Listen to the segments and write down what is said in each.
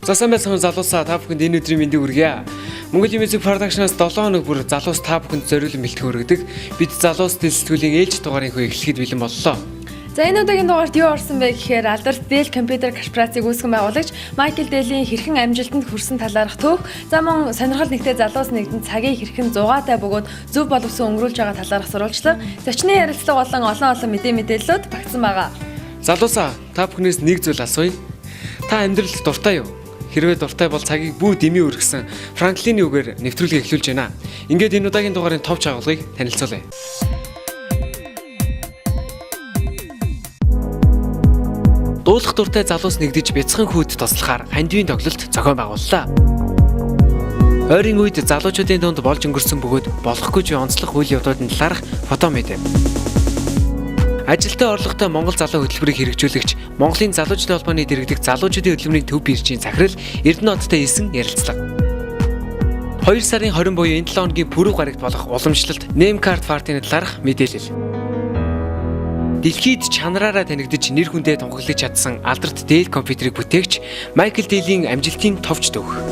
За сайн байцгаана залуусаа та бүхэнд энэ өдрийн мэндийг хүргье. Mongolia Music Production-аас 7 хоног бүр залуус та бүхэнд зориулсан бэлтгэн өргөдөг. Бид залуус дэлсэтгүүлийн ээлж дугаарын хөө эхлэхэд бэлэн боллоо. За энэ удаагийн дугаарт юу орсон бэ гэхээр алдарт Dell компьютер корпорацийг үүсгэн байгуулагч Майкл Дэлийн хэрхэн амжилтанд хүрсэн талаарх төөх, за мөн сонирхол нэгтэй залуус нэгдэнд цагийг хэрхэн зугаатай бөгөөд зөв боловсон өнгөрүүлж байгаа талаарх сурвалжлага, зочны ярилцлага болон олон мэдээллүүд багтсан байгаа. Залуусаа та бүхнээс нэг зүйл асууя. Та амьдралд дуртай юу? Хэрвээ дуртай бол цагийг бүү дэмий өргөсөн Франклины үгээр нэвтрүүлгээ эхлүүлж байна. Ингээд энэ удаагийн дугаарын товч агуулгыг танилцуулъя. Дуулах дуртай залуус нэгдэж бяцхан хүүд туслахаар хандивын тоглолт зохион байгууллаа. Ойрын үед залуучуудын дунд болж өнгөрсөн бөгөөд болохгүй ч онцлог үйл явдлын талаарх фото мэдээ. Ажилтаа орлоготой Монгол залуу хөтөлбөрийг хэрэгжүүлэгч Монголын залуучдын холбооны дэргэдэх залуучдын хөтөлбөрийн төв биржийн захирал Эрдэнэттэй исэн ярилцлага. 2 сарын 20 буюу энэ 7 хоногийн пүрэв гарагт болох уламжлалт Name Card Party-ны талаарх мэдээлэл. Дэлхийд чанараараа танигдж нэр хүндээ тунхаглаж чадсан алдарт Dell компьютерийг бүтээгч Майкл Дэлийн амжилтын товч төөх.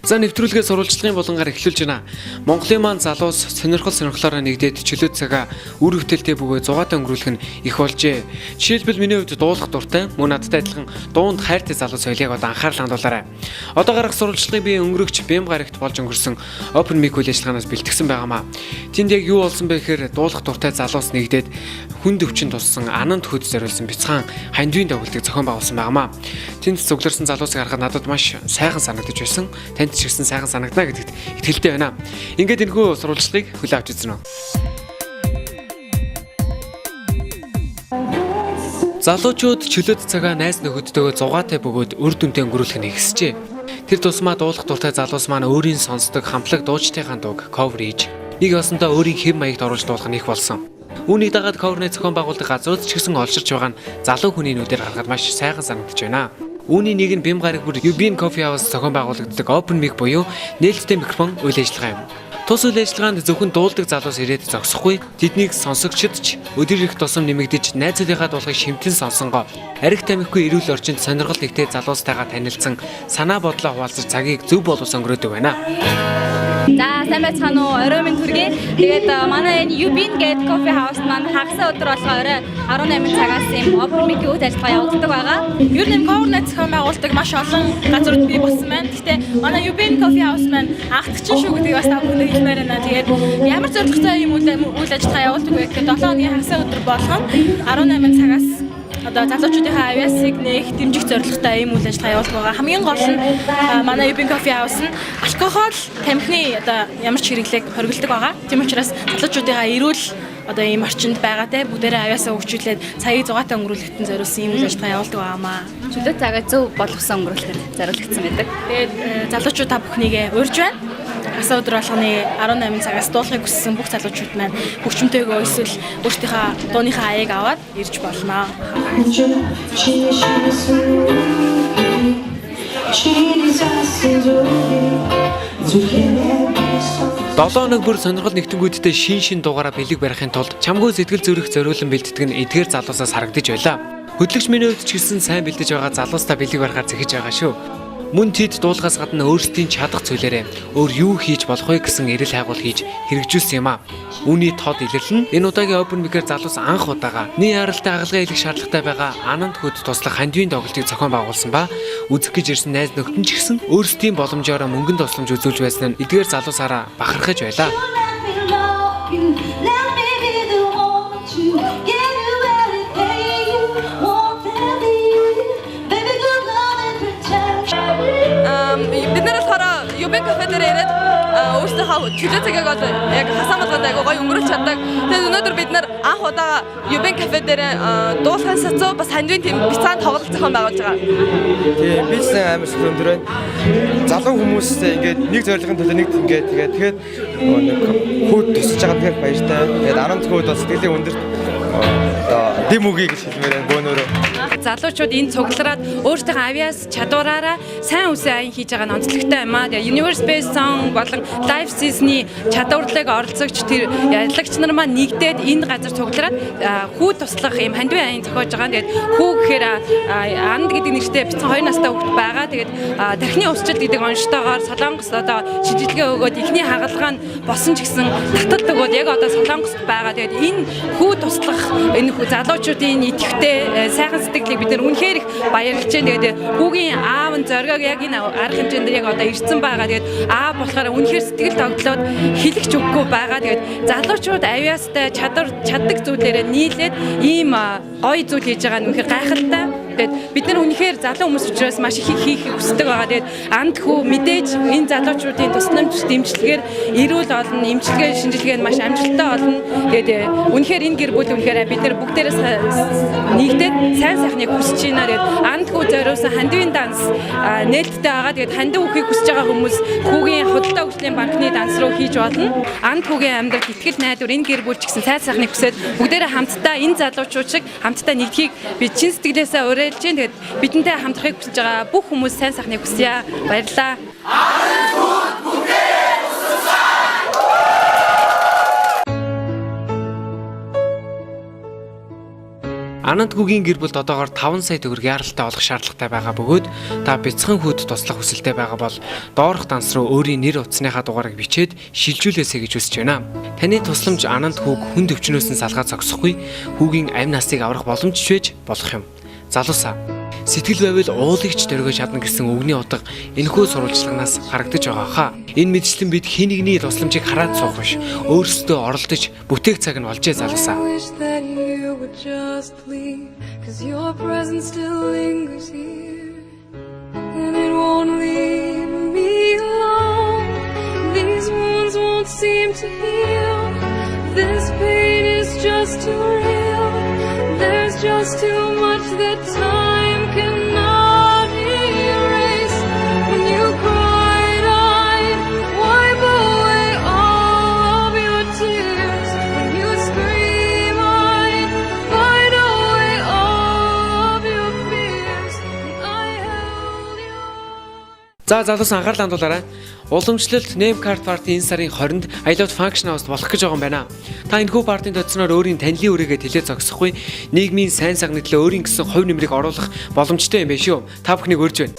За нэвтрүүлгээ сурвалжлагын болонгаар эхлүүлж байна. Монголын маань залуус сонирхолоор нэгдээд чөлөө цагаа үр хөвтөлтэй бөгөөд зугаатай өнгөрүүлэх нь их болжээ. Жишээлбэл миний хувьд дуулах дуртай, мөн надтай адилхан дуунд хайртай залуус соёлыг одоо анхаарал хандуулаарай. Одоо гарах сурвалжлагыг би өнгөрөгч Бэм гарагт болж өнгөрсөн Open Mic үйл ажиллагаанаас бэлтгэсэн байгаамаа. Тэнд яг юу болсон бэ гэхээр дуулах дуртай залуус нэгдээд хүнд өвчин туссан ананд хөд зориулсан бяцхан хандивын тоглолтыг зохион байгуулсан байгаамаа. Тэнд цугларсан залуусыг харахад надад маш сайхан санагдаж байсан. Танд чигсэн сайхан санагдана гэдэгт итгэлтэй байна. Ингээд энэхүү сурвалжлагыг хүлээн авч ирсэн үү. Залуучууд чөлөөт цагаа найз нөхөдтэйгөө зугаатай бөгөөд үр дүнтэй өнгөрүүлэх нь ихсжээ. Тэр тусмаа дуулах дуртай залуус маань өөрийн сонсдог хамтлаг дуучдынхаа дууг cover хийж нэг осондоо өөрийн хэв маягт оруулж дуулах нь их болсон. Үүнийг дагаад cover-ны зохион байгуулалт газрууд ч гэсэн олширч байгаа нь залуу хүний нүдээр харахад маш сайхан санагдаж байна. Үүний нэг нь Бэм гараг бүр Ubin Coffee House зохион байгуулагддаг Open Mic буюу нээлттэй микрофон үйл ажиллагаа юм. Тус үйл ажиллагаанд зөвхөн дуулдаг залуус ирээд зогсохгүй, тэднийг сонсогчд ч өдөр их тусам нэмэгдэж найзуудынхаа дуулахыг шимтэн сонсонгоо арх тамхигүй эрүүл орчинд сонирхол нэгтэй залуустайгаа танилцсан санаа бодлоо хуваалцаж цагийг зөв боловсон өнгөрөөдөг байна. За сайн байцгаана уу? Орой минь хүргэе. Тэгээд манай энэ Ubin гэдэг кофе хаус маань хагас өдөр болгоо орой 18 цагаас юм Open Mic үйл ажиллагаа явуулдаг байгаа. Ер нь cover-ны зохион байгуулалтыг маш олон газрууд бий болсон байна. Гэхдээ манай Ubin кофе хаус маань анхдагчин шүү гэдгийг бас та бүхэнд хэлмээр байна. Тэгээд ямар зорилготой юм үйл ажиллагаа явуулдаг вэ гэхээр 7 хоногийн хагас өдөр болгоо 18 цагаас одоо залуучуудынхаа авьяасыг нээх дэмжих зорилготой ийм үйл ажиллагаа явуулдаг байгаа. Хамгийн гол нь манай Ubin Coffee House нь алкогол, тамхины одоо ямар ч хэрэглээг хориглодог байгаа. Тийм учраас залуучуудынхаа эрүүл одоо ийм орчинд байгаа те бүгдээрээ авьяасаа хөгжүүлээд цагийг зугаатай өнгөрүүлэхэд зориулсан ийм үйл ажиллагаа явуулдаг байгаамаа. Чөлөө цагаа зөв болгосон өнгөрүүлэхэд зориулагдсан байдаг. Тэгээд залуучууд та бүхнийгээ урьж байна. Хагас өдөр болгоны 18 цагаас дуулахыг хүссэн бүх залуучууд маань хөгжмөнтэйгөө эсвэл өөрсдийнхээ дууныхаа аяыг аваад ирж болно. 7 хоног бүр сонирхол нэгтэнгүүдтэй шин дугаараа бэлэг барихын тулд чамгүй сэтгэл зүрэх зориулан бэлтгэдэг нь эдгээр залуусаас харагдаж байлаа. Хөтлөгч миний хувьд ч гэсэн сайн бэлдэж байгаа залуустай бэлэг барихаар зэхэж байгаа шүү. Мөн тэд дуулахаас гадна өөрсдийн чадах зүйлээрээ өөр юу хийж болох вэ гэсэн эрэл хайгуул хийж хэрэгжүүлсэн юм а. Үүний тод илэрлэн энэ удаагийн Open Mic-ээр залуус анх удаага нийт яралтай хагалгаа хэлэх шаардлагатай байгаа ананд хөд туслах хандивын тоглолтыг зохион байгуулсан ба үзэх гэж ирсэн найз нөхдөд ч гэсэн өөрсдийн боломжоор мөнгөнд тусламж үзүүлж байсан нь эдгээр залуусаараа бахархаж байлаа. Бид нар болохоор Ubin Cafe дээр ирээд өөрсдийнхөө чөлөө цагийг бол яг хасаан болгоод айгуу гоё өнгөрүүлж чаддаг. Тэгээд өнөөдөр бид нар анх удаа Ubin Cafe дээр дуулахын сацуу бас хандивын тийм бяцаан тоглолт зохион байгуулж байгаа. Тийм би ч амар их өндөр байна. Залуу хүмүүстэй ингээд нэг зорилгын төлөө нэг тэгээд нэг хүүд тусаж байгаа тэгэхээр баяртай. Тэгээд 10 хүүд бас сэтгэлийн өндөр одоо дэм үгүй гэж хэлмээр байна бөөнөрөө. залуучууд энэ цуглараад өөрсдийнхөө авиас чадвараараа сайн үсэн аян хийж байгаа нь онцлогтой юм аа. Тэгээ Universe Space Song болон Live Season-ы чадварлаг оролцогч тэр яллагч нар маань нэгдээд энэ газар цуглараад хүү туслах юм хандив аян зохиож байгаа. Тэгээд хүү гэхээр анд гэдэг нэртэй бицэн 2 настай хүүхэд байгаа. Тэгээд тархины усчлал гэдэг онцтойгоор Солонгос одоо шийдвэрлэгээ өгөөд ихний хагалгаа нь босон ч гэсэн татад өгөөд яг одоо Солонгост байгаа. Тэгээд энэ хүү туслах энэ залуучуудын идэвхтэй сайхан сэтгэлийг бид нар үнэхээр их баярлж байна. Тэгээд хүүгийн аав нь зоргоог яг энэ арга хэмжээнд яг одоо ирсэн байгаа. Тэгээд аав болохоор үнэхээр сэтгэл тогтлоод хэлэгч үггүй байгаа. Тэгээд залуучууд авиастай чаддаг зүйлээрээ нийлээд ийм гоё зүйл хийж байгаа нь үнэхээр гайхалтай. Тэгээд бид нар үнэхээр залуу хүмүүс учраас маш их хийх хүсдэг байгаа. Тэгээд анд хүү мэдээж энэ залуучуудын тусламж дэмжлэгээр эрүүл олон эмчилгээ шинжилгээ нь маш амжилттай болно. Тэгээд үнэхээр энэ гэр бүл үнэхээр бид нар бүгдээрээ нэгдээд сайн сайхныг хүсэж байна. Тэгээд анд хүү зориулсан хандивын данс нээлттэй байгаа. Тэгээд хандив үхийг хүсэж байгаа хүмүүс хүүгийн худалдаа хөгжлийн банкны данс руу хийж болно. Анд хүүгийн амьдралд итгэл найдвар энэ гэр бүл ч гэсэн сайн сайхныг хүсээд бүгдээрээ хамтдаа энэ залуучууд шиг хамтдаа нэгдхийг би чин сэтгэлээсээ уриалж байна. Тэгээд бидэнтэй хамтрахыг хүсэж байгаа бүх хүмүүс сайн сайхныг хүсье. Баярлалаа. Ананд гүгийн гэр бүлд одоогоор 5 сая төгрөг яаралтай олох шаардлагатай байгаа бөгөөд та бяцхан хүүд туслах хүсэлтэй байгаа бол доорх данс руу өөрийн нэр утасныхаа дугаарыг бичээд шилжүүлээсэй гэж хүсэж байна. Таны тусламж Ананд хүүг хүнд өвчнөөс нь салгаад зогсохгүй, хүүгийн амь насыг аврах боломж чвэж болох юм. Залуусаа сэтгэл байвал уулыг ч дөргиж чадна гэсэн үгний утга энэхүү сурвалжлагнаас харагдаж байгаа хаа. Энэ мэдчлэн бид хин нэгний тусламжийг хараад суух биш, өөрсдөө оролдож бүтээх цаг нь болжээ залуусаа. Just leave, 'cause your presence still lingers here, and it won't leave me alone. These wounds won't seem to heal. This pain is just too real. There's just too much that time cannot erase. When you cried, I'd wipe away all of your tears. When you scream, I'd fight away all of your fears. And I held you. За залуус анхаарал хандуулаарай. Уламжлалт Name Card Party энэ сарын 20-нд I Love Function House болох гэж байгаа юм байна. Та энэхүү партинд очсноор өөрийн танилын үрээгээ тэлээ зогсохгүй, нийгмийн сайн сайхны төлөө өөрийн гэсэн хувь нэмрийг оруулах боломжтой юм байна шүү. Та бүхнийг урьж байна.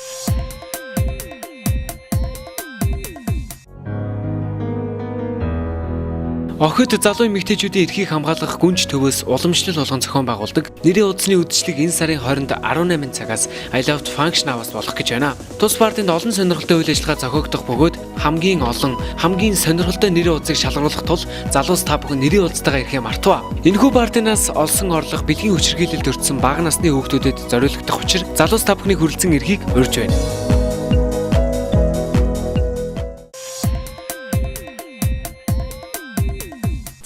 Охид залуу эмэгтэйчүүдийн эрхийг хамгаалах гүнж төвөөс уламжлал болгон зохион байгуулдаг. Нэрийн удасны үдшилэг энэ сарын 20-нд 18 цагаас I Love Function House болох гэж байна. Тус партинд олон сонирхолтой үйл ажиллагаа зохиогдох бөгөөд хамгийн сонирхолтой нэрийн удсыг шалгаруулах тул залуус та бүхэн нэрийн удастайгаа ирэхээ мартав. Энэхүү партинаас олсон орлого бэлгийн хүчирхийлэлд өртсөн бага насны хүүхдүүдэд зориулагдах учраас залуус та бүхний хүрэлцэн эрхийг урьж байна.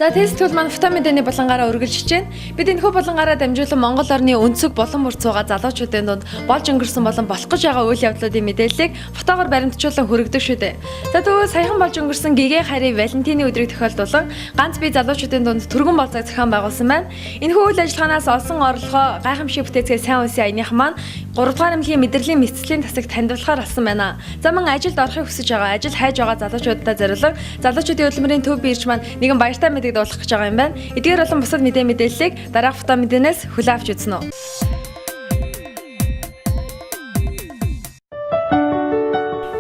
За тест тул маань фотомедианы булангаараа үргэлжлэж байна. Бид энэхүү булангаараа дамжуулан Монгол орны өнцөг болон бүр цууга залуучуудын дунд болж өнгөрсөн болон болох гэж байгаа үйл явдлуудын мэдээллийг фотогоор баримтжуулан хүргэдэг шүү дээ. За тэгвэл саяхан болж өнгөрсөн гэгээ харийн Валентины өдрийг тохиолдуулан ганц бие залуучуудын дунд түргэн болцоог зохион байгуулсан байна. Энэхүү үйл ажиллагаанаас олсон орлогоо гайхамшиг бүтээцгээ сайн үсийн аяных маань 3 дугаар эмнэлгийн мэдрэлийн мэдслийн тасагт хандварлахаар алсан байна. За мөн ажилд орохыг хүсэж байгаа, ажил хайж байгаа залуучуудад зориулан залуучуудын хөдөлмөрийн төв биерч маань нэгэн баяртай мэдээ дуулах гэж байгаа юм байна. Эдгээр болон бусад мэдээллийг дараах фотомедианээс хүлээн авч үзнэ үү.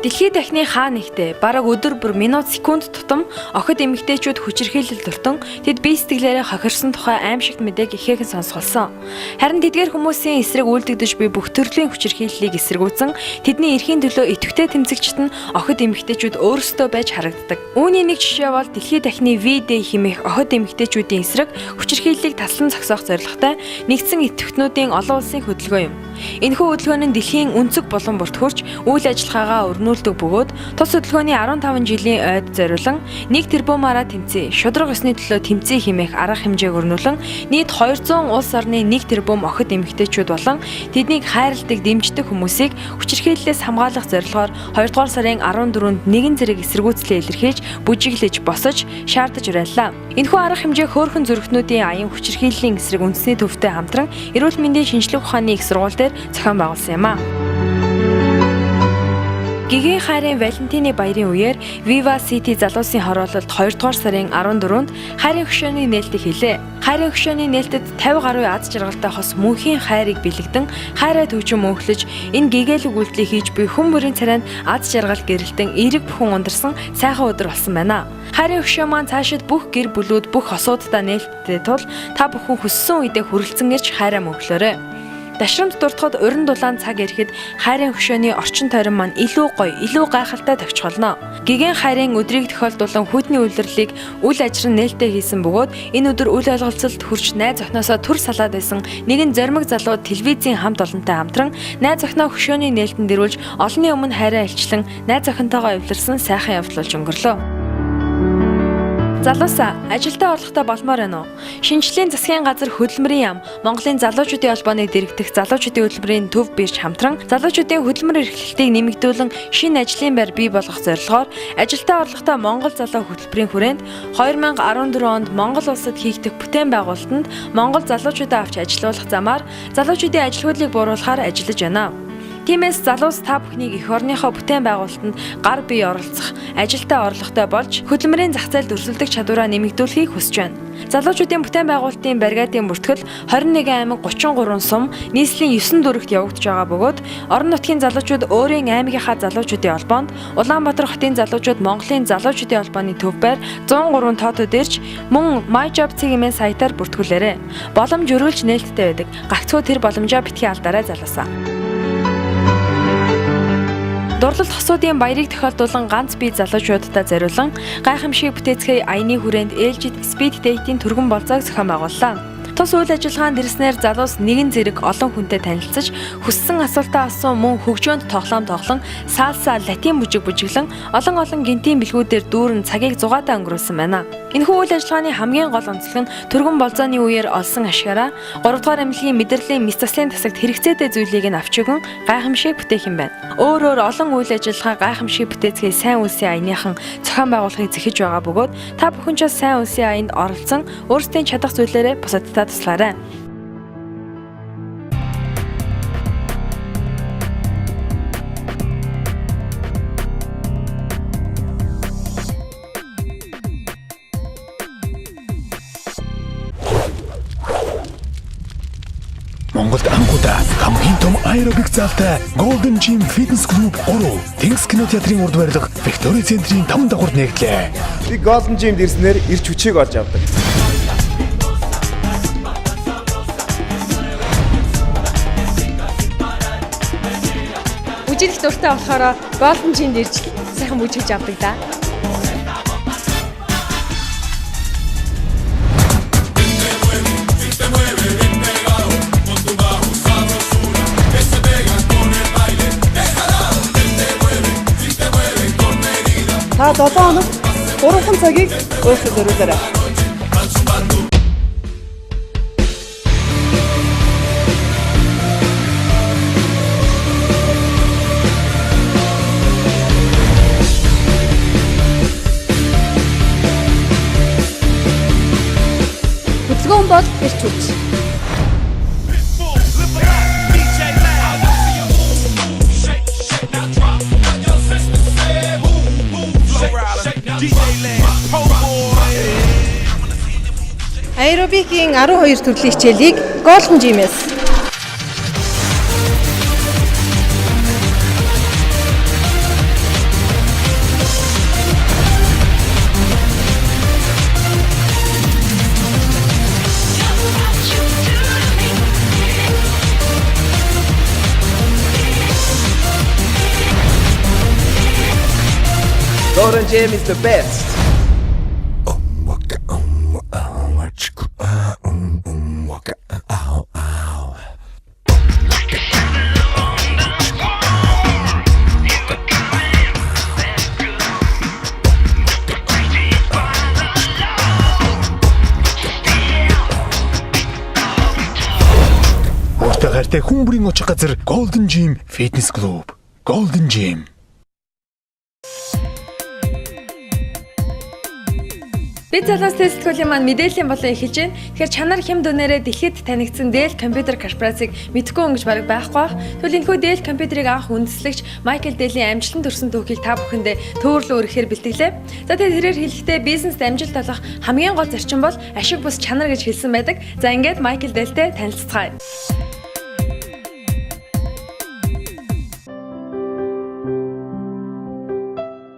Дэлхийд дахны хаа нэгтээ бараг өдөр бүр минут секунд тутам охид эмэгтэйчүүд хүчирхийлэлд ортон тэд бие сэтгэлээрээ хохирсон тухай аимшигт мэдээг ихээхэн сонсголсон. Харин тэдгээр хүмүүсийн эсрэг үйлдэгдэж буй бүх төрлийн хүчирхийллийг эсэргүүцэн тэдний эрхийн төлөө идэвхтэй тэмцэгчд нь охид эмэгтэйчүүд өөрсдөө байж харагддаг. Үүний нэг жишээ бол дэлхийд дахны V-Day хэмээх охид эмэгтэйчүүдийн эсрэг хүчирхийллийг таслан зогсоох зорилготой нэгдсэн идэвхтнүүдийн олон улсын хөдөлгөөн юм. Энэхүү хөдөлгөөн нь дэлхийн өнцөг болон бүрт хүрч үйл ажиллагаагаа өрнүүлж төлөвлөдөг бөгөөд тус хөдөлгөөний 15 жилийн ойд зориулан 1 тэрбумаараа тэмцээн шудраг ёсны төлөө тэмцээн хэмээх арга хэмжээг өрнүүлэн нийт 200 улс орны 1 тэрбум охид эмэгтэйчүүд болон тэднийг хайрладаг дэмждэг хүмүүсийг хүчирхийллээс хамгаалах зорилгоор 2 дугаар сарын 14-нд нэгэн зэрэг эсэргүүцлээ илэрхийлж бүжиглэж босож шаардаж уриаллаа. Энэхүү арга хэмжээ хөөрхөн зүрхнүүдийн аян хүчирхийллийн эсрэг үндэсний төвтэй хамтран эрүүл мэндийн шинжлэх ухааны их сургууль дээр зохион байгуулсан юм а. Гигийн хайрын Валентины баярын үеэр Viva City залуусын хороололд 2 дугаар сарын 14-нд хайрын хөшөөний нээлтийг хийлээ. Хайрын хөшөөний нээлтэд 50 гаруй аз жаргалтай хос мөнхийн хайрыг бэлэгдэн хайраа төвчөн мөнхлөж энэ гэгээлэг үйлдэлийг хийж буй хүн бүрийн царайнд аз жаргал гэрэлтэн эерэг бүхэн ундарсан сайхан өдөр болсон байна. Хайрын хөшөө маань цаашид бүх гэр бүлүүд бүх хосуудтай нээлттэй тул та бүхэн хүссэн үедээ хүрэлцэн ирж хайраа мөнхлөөрэй. Дашрамд дуртахад уран дулаан цаг ирэхэд хайрын хөшөөний орчин тойрон маань илүү гоё, илүү гайхалтай тохиолно. Гигийн хайрын өдрийг тохиолдуулан хүйтний үйлрлийг үл ажрын нээлттэй хийсэн бөгөөд энэ өдөр үл ойлголцолд хүрч найз охиноосоо түр салаад байсан нэгэн зоримог залуу телевизийн хамт олонтой хамтран найз охиноо хөшөөний нээлтэнд дэрүүлж олонний өмнө хайраа илчлэн найз охинтойгоо эвлэрсэн сайхан явдал болж өнгөрлөө. Залуусаа ажилдаа орлохтой болмоор байна уу? Шинжлэлийн засгийн газар хөдөлмөрийн яам Монголын залуучуудын холбооныг дэргэдэх залуучуудын хөдөлмөрийн төв бирж хамтран залуучуудын хөдөлмөр эрхлэлтийг нэмэгдүүлэн шинэ ажлын байр бий болгох зорилгоор ажилдаа орлохтой Монгол залуу хөтөлбөрийн хүрээнд 2014 онд Монгол улсад хийгдэх бүтээн байгуулалтанд Монгол залуучуудаа авч ажилуулах замаар залуучуудын ажил хөдлөлийг бууруулахаар ажиллаж байна. Тиймээс залуус та бүхнийг эх орныхоо бүтээн байгуулалтанд гар бие оролцох, ажилдаа орлоготой болж хөдөлмөрийн зах зээлд өрсөлдөх чадвараа нэмэгдүүлэхийг хүсэж байна. Залуучуудын бүтээн байгуулалтын бригадын бүртгэл 21 аймаг 33 сум нийслэлийн 9 дүрэгт явагдаж байгаа бөгөөд орон нутгийн залуучууд өөрийн аймгийнхаа залуучуудын холбоонд Улаанбаатар хотын залуучууд Монголын залуучуудын холбооны төв байр 103 тоотод ирж мөн myjob.cg-ийн сайтаар бүртгүүлээрэй. Боломж өрөөлж нээлттэй байдаг. Гагцхүү тэр боломжоо битгий алдаарай залуусаа. Дурлал хосуудын баярыг тохиолдуулан ганц бие залуучуудад зориулан гайхамшиг бүтээцгээ аяны хүрээнд ээлжид Speed Date-ийн түргэн болцоог зохион байгууллаа. Тус үйл ажиллагаанд ирснээр залуус нэгэн зэрэг олон хүнтэй танилцаж хүссэн асуултаа асуусан мөн хөгжөөнд тоглоом саалсаа латин бүжиглэн олон гинтийн бэлгүүдээр дүүрэн цагийг зугаатай өнгөрүүлсэн байна. Энэхүү үйл ажиллагааны хамгийн гол онцлог нь түргэн болзооны үеэр олсон ашгаараа 3 дугаар амьлгийн мэдрэлийн мэс заслын тасагт хэрэгцээтэй зүйлийг нь авч өгөн гайхамшиг бүтээх юм байна. Өөрөөр олон үйл ажиллагаа гайхамшиг бүтээцгээ сайн үлсийн аяныхан зохион байгуулахыг зэхэж байгаа бөгөөд та бүхэн ч сайн үлсийн аянд оролцсон өөрсдийн чадах зүйлээрээ бусадтай туслаарай. Монголд анхудаа хамгийн том аэробик залтай Golden Gym Fitness Group 3 Тэнгис кинотеатрын урд барилга Victoria центрийн 5 давхурд нэгдлээ. Би Golden Gym ирснээр ирч хүчийг олж авдаг. Бүжиглэх дуртай болохоор Golden Gym-д ирж сайхан бүжиглэж авдаг да. Та 7 хоног 3 цагийг өөрсдөө зориулаарай. Хөдөлгөөн бол хэрч хүч. Аэробикийн 12 төрлийн хичээлийг Golden Gym-ээс Golden Gym is the best. Спорттой хайртай хүн бүрийн очих газар Golden Gym Fitness Club. Golden Gym. Бид залуус тестгүүлийн маань мэдээллийн болон эхэлж байна. Тэгэхээр чанар хэм дүнээрээ дэлхийд танигдсан Dell компьютер корпорацийг мэдгүй өнгөж бараг байхгүй бах. Тэгвэл энэхүү Dell компьютерийг анх үндэслэгч Майкл Дэллийн амжилтанд хүрсэн түүхийг та бүхэндээ төвөрлөн өргөхөөр бэлтгэлээ. За тэгээд тэрээр хэлэхдээ бизнест амжилт олох хамгийн гол зарчим бол ашиг бус чанар гэж хэлсэн байдаг. За ингээд Майкл Дэлтэй танилццгаая.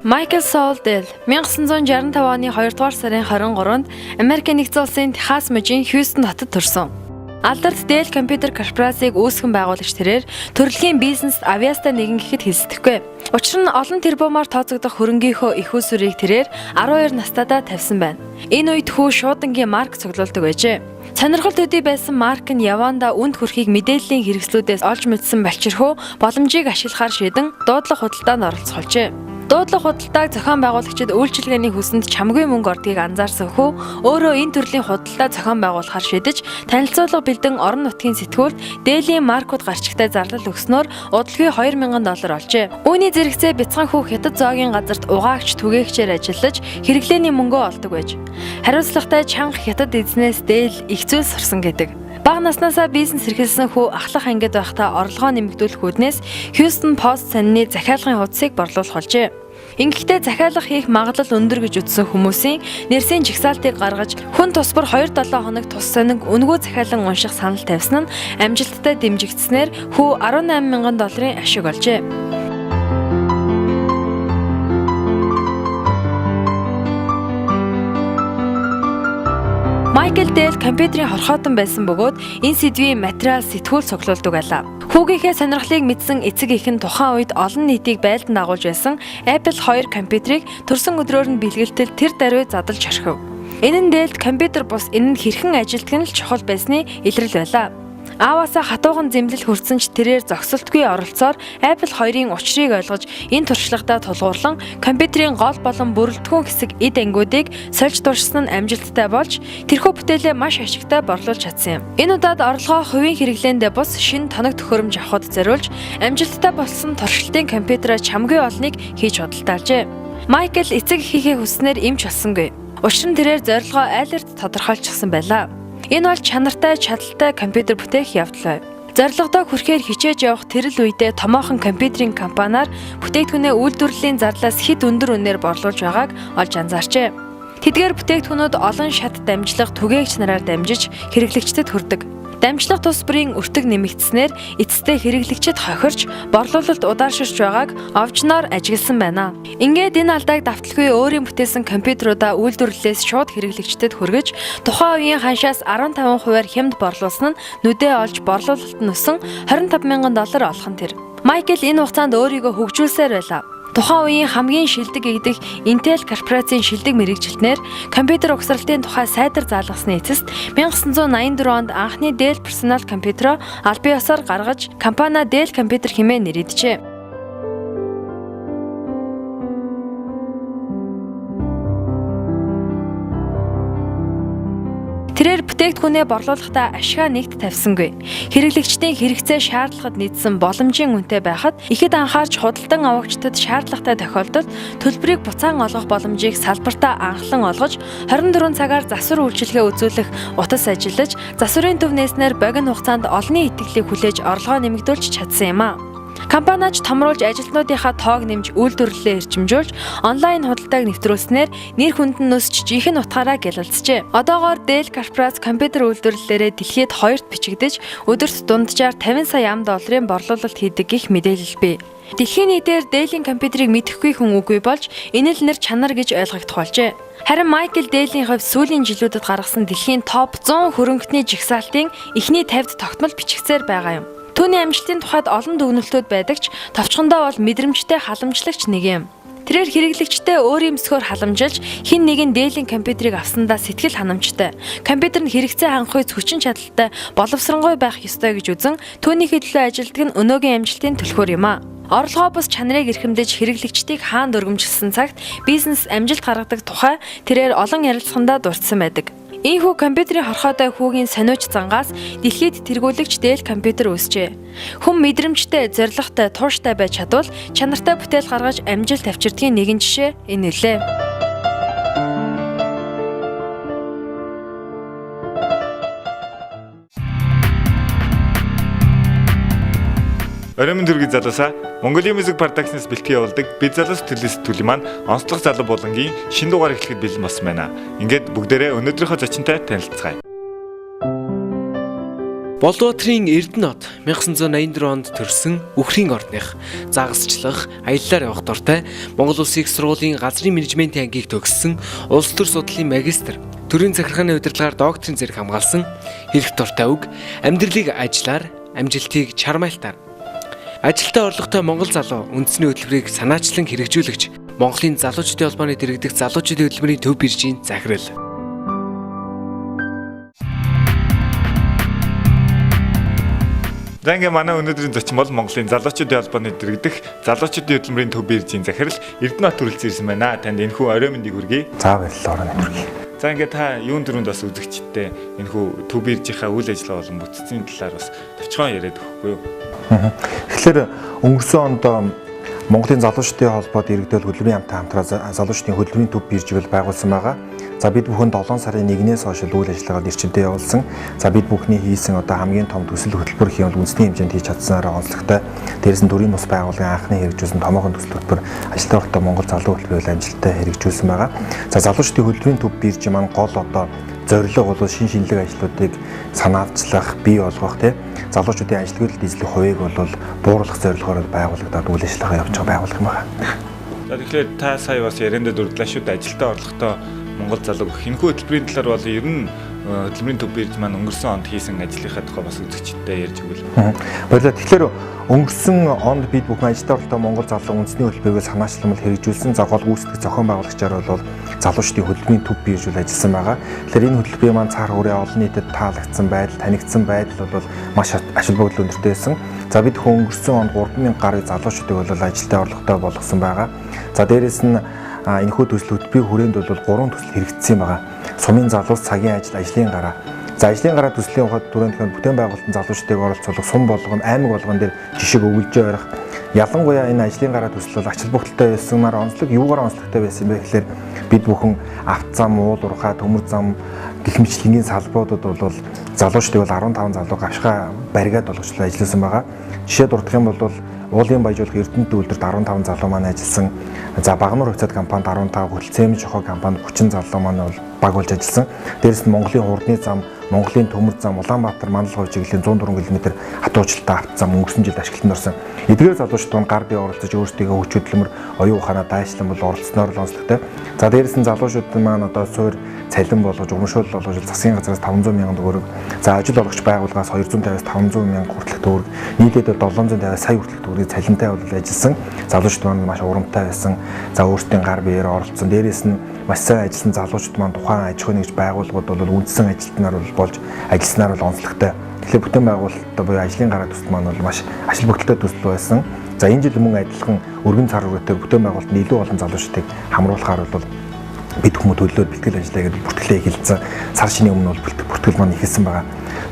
Майкл Сол Дэл 1965 оны 2 дугаар сарын 23-нд Америк нэгдсэн улсын Техас мужийн Хьюстон хотод төрсөн. Алдарт Dell компьютер корпорацийг үүсгэн байгуулагч тэрээр төрөлхийн бизнест авьяастай нэгэн гэхэд хэлсдэхгүй. Учир нь олон тэрбумаар тооцогдох хөрөнгийнхөө их усүрийг тэрээр 12 настайдаа тавьсан байна. Энэ үед хүү шуудангийн марк цуглуулдаг байжээ. Сонирхол төдий байсан марк нь яванда үнд хүрхийг мэдээллийн хэрэгслүүдээс олж мэдсэн балчирхуу боломжийг ашиглахаар шийдэн дуудлага худалдаанд оролцохолжээ. Дуудлага худалдааг зохион байгуулагчид үйлчилгээний хүсэнд чамгүй мөнгө ордгийг анзаарсан хүү өөрөө энэ төрлийн худалдаа зохион байгуулахар шийдэж танилцуулга бэлдэн орон нутгийн сэтгүүлд Dell-ийн маркууд гарчигтай зарлал өгснөөр удалгүй $2,000 олжээ. Үүний зэрэгцээ бяцхан хүү хятад зоогийн газарт угаагч түгээгчээр ажиллаж хэрэглээний мөнгөө олдог байж. Хариуцлагатай чанга хятад эзнээс Dell их зүйл сурсан гэдэг. Бага наснаасаа бизнес эрхэлсэн хүү ахлах ангид байхдаа орлогоо нэмэгдүүлэх үүднээс Houston Post санины захиалгын хуудсыг борлуулах болжээ. Ингэхдээ захиалга хийх магадлал өндөр гэж үзсэн хүмүүсийн нэрсийн жигсаалтыг гаргаж хүн тусбар 2-7 хоног тус сониг үнэгүй захиалан унших санал тавьсан нь амжилттай дэмжигдснээр хүү $18,000 ашиг олжээ. Майкл Дэл компьютерийн хорхоотон байсан бөгөөд энэ сэдвийн материал сэтгүүл цуглуулдаг байлаа. Хүүгийнхээ сонирхлыг мэдсэн эцэг эх нь тухайн үед олон нийтийг байлдан дагуулж байсан Apple II компьютерийг төрсөн өдрөөр нь бэлгэлтэл тэр даруй задлж орхив. Энэ нь Дэлд компьютер бус энэ нь хэрхэн ажилтдаг нь л чухал байсны илрэл байлаа. Ааваасаа хатуухан зэмлэл хүрсэн ч тэрээр зогсолтгүй оролцоор Apple II-ийн учрыг ойлгож энэ туршлагадаа тулгуурлан компьютерийн гол болон бүрэлдэхүүн хэсэг эд ангиудыг сольж дуршсан нь амжилттай болж тэрхүү бүтээлээ маш ашигтай борлуулж чадсан юм. Энэ удаад орлогоо хувийн хэрэглээндээ бус шинэ тоног төхөөрөмж авахд зориулж амжилттай болсон туршилтын компьютераа чамгүй олныг хийж худалдаалжээ. Майкл эцэг эхийнхээ хүснээр эмч болсонгүй. Учир нь тэрээр зорилгоо айларт тодорхойлчихсан байлаа. Энэ бол чанартай, чадaltaй компьютер бүтээх явдал байв. Зорилгодоо хүрэхээр хичээж явах тэрл үедээ томоохон компьютерийн компаниар бүтээгдэхүүнээ үйлдвэрлэлийн зарлаас хэд өндөр үнээр борлуулж байгааг олж анзаарчээ. Тэдгээр бүтээгдэхүүнүүд олон шат дамжлах түгээгч нараар дамжиж хэрэглэгчдэд хүрдэг. Дамжлах тус бүрийн өртөг нэмэгдснээр эцэстээ хэрэглэгчид хохирч борлуулалт удаашрч байгааг овчноор ажигласан байна. Ингээд энэ алдааг давталгүй өөрийн бүтээсэн компьютеруудаа үйлдвэрлэлээс шууд хэрэглэгчдэд хүргэж тухайн үеийн ханшаас 15%-аар хямд борлуулсан нь нүдээ олж борлуулалт нь өсөн $25,000 олох нь тэр. Майкл энэ хугацаанд өөрийгөө хөгжүүлсээр байлаа. Тухайн үеийн хамгийн шилдэг игдэх Intel корпорацийн шилдэг мэргэжилтнээр компьютер угсралтын тухай сайдар заалгасны эцэст 1984 онд анхны Dell персонал компьютероо албан ёсоор гаргаж компани Dell компьютер хэмээн нэрийджээ. Тэрээр бүтээгдэхүүнээ борлуулахдаа ашгаа нэгт тавьсангүй. Хэрэглэгчдийн хэрэгцээ шаардлагад нийцсэн боломжийн үнэтэй байхад ихэд анхаарч худалдан авагчдад шаардлагатай тохиолдолд төлбөрийг буцаан олгох боломжийг салбартаа анхлан олгож 24 цагаар засвар үйлчилгээ үзүүлэх утас ажиллаж засварын төв нээснээр богино хугацаанд олонний итгэлийг хүлээж орлогоо нэмэгдүүлж чадсан юм а. Компаниуд томруулж ажилтнуудынхаа тоог нэмж үйлдвэрлэлээ эрчимжүүлж онлайн худалдааг нэвтрүүлснээр нэр хүнд нь өсч жинхэнэ утгаараа гялалцжээ. Одоогоор Dell корпорац компьютер үйлдвэрлэлээрээ дэлхийд 2-т бичигдэж өдөрт дунджаар $50 сая борлуулалт хийдэг гэх мэдээлэл бий. Дэлхийн нийтээр Dell-ийн компьютерийг мэдэхгүй хүн үгүй болж энэ л нэр чанар гэж ойлгогдох болжээ. Харин Майкл Dell-ийн хувьд сүүлийн жилүүдэд гаргасан дэлхийн топ 100 хөрөнгөний жигсаалтын эхний 50-д тогтмол бичигцээр байгаа юм. Түүний амжилтын тухайд олон дүгнэлтүүд байдаг ч товчхондоо бол мэдрэмжтэй халамжлагч нэг юм. Тэрээр хэрэглэгчтэй өөрийн өмсгөөр халамжилж хин нэгэн Dell-ийн компьютерийг авсандаа сэтгэл ханамжтай. Компьютер нь хэрэгцээ хангахуйц хүчин чадалтай боловсронгуй байх ёстой гэж үзэн түүнийхээ төлөө ажилтдаг нь өнөөгийн амжилтын түлхүүр юм а. Орлогоо бус чанарыг эрхэмдэж хэрэглэгчдийг хаанд өргөмжилсэн цагт бизнес амжилт гаргадаг тухай тэрээр олон ярилцлагандаа дурдсан байдаг. Ийхүү компьютерийн хорхоотой хүүгийн сониуч зангаас дэлхийд тэргүүлэгч Dell компьютер үүсжээ. Хүн мэдрэмжтэй, зорилготой, тууштай байж чадвал чанартай бүтээл гаргаж амжилт авчирдгийн нэгэн жишээ энэ нэлээ. Оройн төргийн залуусаа Mongolia Music Production-с бэлтгэн явуулдаг бид залуус төлөөс төлөв маань онцлог залуу булангийн шинэ дугаар эхлэхэд бэлэн болсон байна. Ингээд бүгдээрээ өнөөдрийнхөө зочинтой танилцгаая. Болдбоотрын Эрдэнэт 1984 онд төрсэн Үхрийн ордных загасчлах, аяллаар явах дуртай Монгол Улсын их сургуулийн газрын менежментийн ангийг төгссөн улс төр судлалын магистр, төрийн захиргааны удирдлагаар докторийн зэрэг хамгаалсан хэрэг дуртай үг, амьдралыг ажиллаар, амжилтыг чармайлтаар ажилтаа орлоготой Монгол залуу үндэсний хөтөлбөрийг санаачлан хэрэгжүүлэгч Монголын залуучдын холбооны дэргэдэх залуучдын хөтөлбөрийн төв биржийн захирал. Данге манай өнөөдрийн зочин бол Монголын залуучдын холбооны дэргэдэх залуучдын хөтөлбөрийн төв биржийн захирал Эрдэнэт төрөлцсөн ирсэн байна. Танд энэхүү оройн мэндийг хүргэе. За баярлалаа оройн хүргэе. За ингээд та юун дөрөнд бас үзэгчтэй энэхүү төв биржийнхаа үйл ажиллагаа болон бүтцийн талаар бас товчхон яриад өгөхгүй юу? Тэгэхээр өнгөрсөн онд Монголын залуучдын холбоод иргэдэл хөтөлбөрийн хамтаа хамтраа залуучдын хөтөлбөрийн төв биржийг байгуулсан байгаа. За бид бүхэн 7 сарын 1-ээс хойш үйл ажиллагаа эрчимтэй явуулсан. За бид бүхний хийсэн одоо хамгийн том төсөл хөтөлбөр хийвэл үндэсний хэмжээнд хийж чадсанаараа онцлогтой. Дээрээс нь төрийн бус байгууллагын анхны хэрэгжүүлсэн томоохон төсөл хөтөлбөр ажилтны ортой Монгол залуу хөтөлбөрөөр амжилттай хэрэгжүүлсэн байгаа. За залуучдын хөтөлбөрийн төв бирж маань гол одоо зорилго бол шин шинэлэг ажлуудыг санаавчлах, бий болгох тийм залуучуудын ажилтгуулалт эзлэх хувийг бол бууруулах зорилгоор байгуулагдаад үйл ажиллагаа явуулж байгаа байгууллага юм байна. За тэгэхээр та сая бас ярианд дурдлаа шүү дээ ажилтаа орлоготой Монгол залуу хинхүү хөтөлбөрийн талаар бол ер нь хөтөлбөрийн төв бирж маань өнгөрсөн онд хийсэн ажлынхаа тухай бас үзэгчтэй ярьж өгвөл. Баярлалаа. Тэгэхээр өнгөрсөн онд бид бүхэн ажилтаа орлоготой Монгол залуу үндэсний хөтөлбөрийг санаачламал хэрэгжүүлсэн. За гол гүйцэтгэх зохион байгуулагчаар бол залуучдын хөтөлбөрийн төв бирж ажилласан байгаа. Тэгэхээр энэ хөтөлбөрийн маань цаар хүрээ олон нийтэд таалагдсан байдал, танигдсан байдал бол маш ашиг бүгд өндөртэй байсан. За бид өнгөрсөн онд 3000 гаруй залуучдыг бол ажилтаа орлоготой болгосон байгаа. За дээрэс нь энэхүү төсөл хөтөлбөрийн хүрээнд бол 3 төсөл хэрэгжсэн байгаа. Сумын залуус, цагийн ажил, ажлын гараа. За ажлын гараа төслийн ухаад түрүүнд бүтээн байгуулалтын залуучдыг оролцуулах сум болгон, аймаг болгон дээр жишг өгүүлж ярих. Ялангуяа энэ ажлын гараа төсөл бол ачаал бүгдэлтэй байсанаар онцлог юугаар онцлогтой байсан бэ гэхээр бид бүхэн авт зам, уул уурхай, төмөр зам гэх мэтлэнгийн салбаруудад бол залуучдыг бол 15 залуу гавшгаа баригаад болгочлоо ажилласан байгаа. Жишээ дурдах юм бол уулын баяжуулах Эрдэнэт үйлдвэрт 15 залуу маань ажилласан. За Багнуур хувьцаат компанид 15, Хөтөлцөмж жохоо компанид 30 залуу маань бол баг болж ажилласан. Дээрээс нь Монголын хурдны зам, Монголын төмөр зам, Улаанбаатар мандал хувь чиглэлийн 104 км хатуучилтаа авт зам өнгөрсөн жилд ашиглалтанд орсон. Эдгээр залуучууд гар бие оролцож өөрсдийнхөө хүч хөдөлмөр, оюун ухаанаа дайшлан бол оролцсноор л онцлогтой. За дээрээс нь залуучууд маань одоо суур цалин болгож, урамшуул болгож засгийн газраас 500 мянган төгрөг, за ажил олгогч байгууллагаас 250-аас 500 мянга хүртэлх төгрөг, нийтдээ 750-аас сая хүртэлх төгрөгийн цалинтай бол ажилласан. Залуучууд маань маш урамтай байсан. За өөрсдийн гар биеэр оролцсон. Дээрээс нь маш сайн ажилласан залуучууд маань тухайн аж ахуйн нэгж байгууллагууд бол үндсэн ажилтнаар болж ажилласнаар бол онцлогтой. Тэгэхээр бүтээн байгуулалттай буюу ажлын гараа төсөл маань бол маш ашиг бүгдэлтэй төсөл байсан. За энэ жил мөн адилхан өргөн цар хүрээтэй бүтээн байгуулалтанд илүү олон залуучдыг хамруулахаар бол бид хүмүүс төлөвлөд бэлтгэл ажиллаа гэдэг бүртгэлээ эхэлсэн. Сар шинийн өмнө бол бүртгэл маань ихэлсэн байгаа.